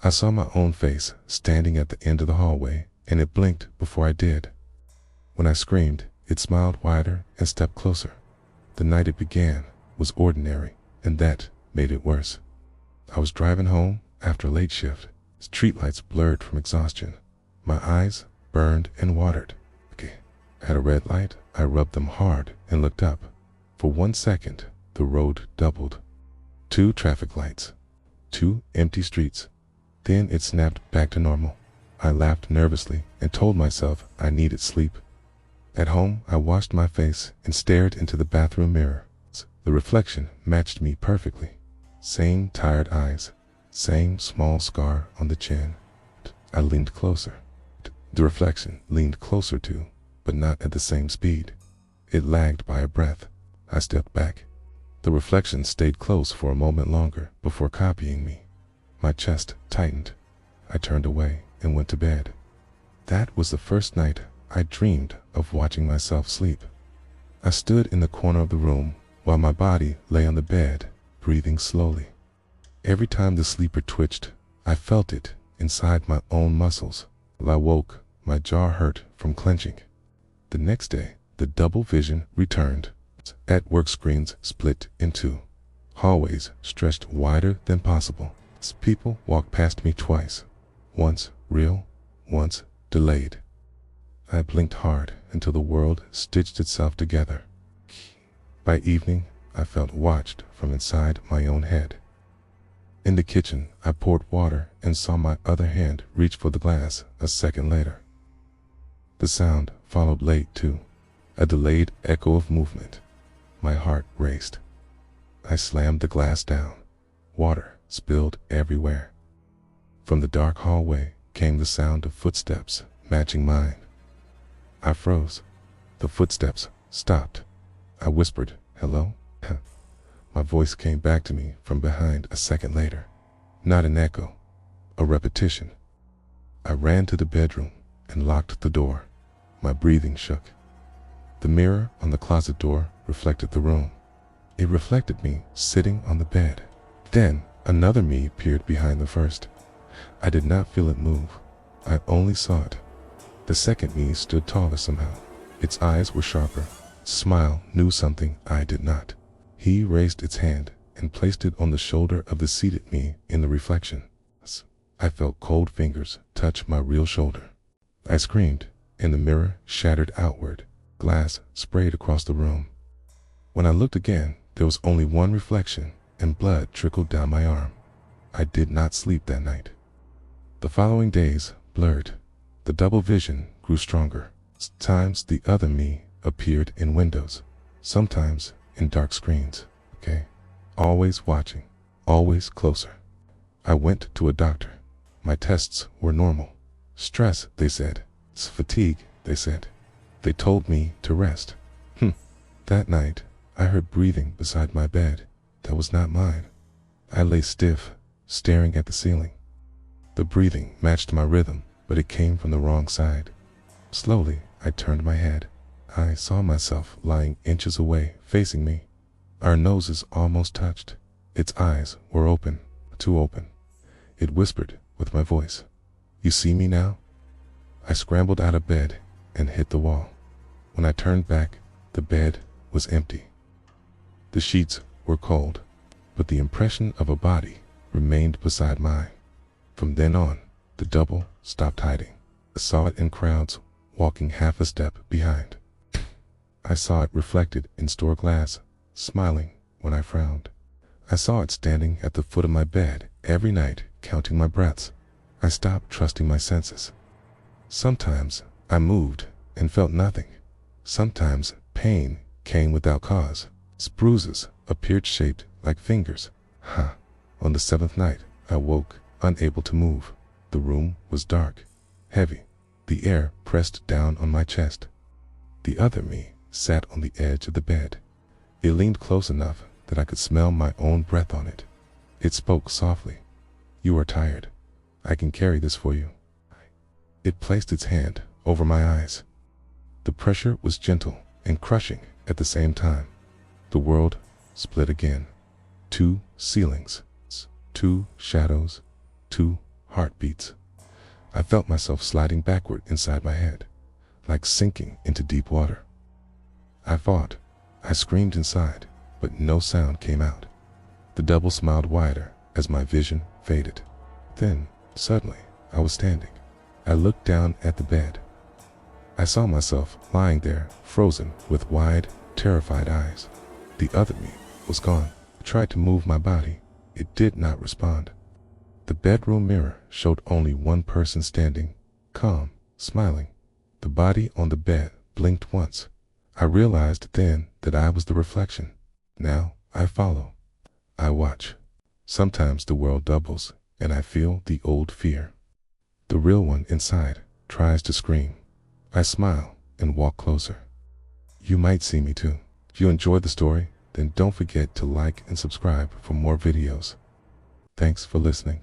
I saw my own face standing at the end of the hallway, and it blinked before I did. When I screamed, it smiled wider and stepped closer. The night it began was ordinary, and that made it worse. I was driving home after a late shift. Streetlights blurred from exhaustion. My eyes burned and watered. At a red light, I rubbed them hard and looked up. For 1 second, the road doubled. 2 traffic lights. 2 empty streets. Then it snapped back to normal. I laughed nervously and told myself I needed sleep. At home, I washed my face and stared into the bathroom mirror. The reflection matched me perfectly. Same tired eyes, same small scar on the chin. I leaned closer. The reflection leaned closer too, but not at the same speed. It lagged by a breath. I stepped back. The reflection stayed close for a moment longer before copying me. My chest tightened. I turned away and went to bed. That was the first night I dreamed of watching myself sleep. I stood in the corner of the room while my body lay on the bed, breathing slowly. Every time the sleeper twitched, I felt it inside my own muscles. While I woke, my jaw hurt from clenching. The next day, the double vision returned. At work, screens split in 2. Hallways stretched wider than possible. People walked past me twice, once real, once delayed. I blinked hard until the world stitched itself together. By evening, I felt watched from inside my own head. In the kitchen, I poured water and saw my other hand reach for the glass a second later. The sound followed late too, a delayed echo of movement. My heart raced. I slammed the glass down. Water spilled everywhere. From the dark hallway came the sound of footsteps matching mine. I froze. The footsteps stopped. I whispered, "Hello?" My voice came back to me from behind a second later. Not an echo, a repetition. I ran to the bedroom and locked the door. My breathing shook. The mirror on the closet door reflected the room. It reflected me sitting on the bed. Then another me appeared behind the first. I did not feel it move. I only saw it. The second me stood taller somehow. Its eyes were sharper. Its smile knew something I did not. He raised its hand and placed it on the shoulder of the seated me in the reflection. I felt cold fingers touch my real shoulder. I screamed, and the mirror shattered outward. Glass sprayed across the room. When I looked again, there was only one reflection, and blood trickled down my arm. I did not sleep that night. The following days blurred. The double vision grew stronger. Sometimes the other me appeared in windows, sometimes in dark screens. Always watching, always closer. I went to a doctor. My tests were normal. Stress, they said. Fatigue, they said. They told me to rest. That night, I heard breathing beside my bed. That was not mine. I lay stiff, staring at the ceiling. The breathing matched my rhythm, but it came from the wrong side. Slowly, I turned my head. I saw myself lying inches away, facing me. Our noses almost touched. Its eyes were open, too open. It whispered with my voice, "You see me now?" I scrambled out of bed and hit the wall. When I turned back, the bed was empty. The sheets were cold, but the impression of a body remained beside mine. From then on, the double stopped hiding. I saw it in crowds, walking half a step behind. I saw it reflected in store glass, smiling when I frowned. I saw it standing at the foot of my bed every night, counting my breaths. I stopped trusting my senses. Sometimes I moved and felt nothing. Sometimes pain came without cause. Bruises appeared shaped like fingers. On the 7th night, I woke, unable to move. The room was dark, heavy. The air pressed down on my chest. The other me sat on the edge of the bed. It leaned close enough that I could smell my own breath on it. It spoke softly. "You are tired. I can carry this for you." It placed its hand over my eyes. The pressure was gentle and crushing at the same time. The world split again. 2 ceilings, 2 shadows, 2 heartbeats. I felt myself sliding backward inside my head, like sinking into deep water. I fought. I screamed inside, but no sound came out. The double smiled wider as my vision faded. Then, suddenly, I was standing. I looked down at the bed. I saw myself lying there, frozen with wide, terrified eyes. The other me was gone. I tried to move my body. It did not respond. The bedroom mirror showed only one person standing, calm, smiling. The body on the bed blinked once. I realized then that I was the reflection. Now I follow. I watch. Sometimes the world doubles, and I feel the old fear. The real one inside tries to scream. I smile and walk closer. You might see me too. If you enjoyed the story, then don't forget to like and subscribe for more videos. Thanks for listening.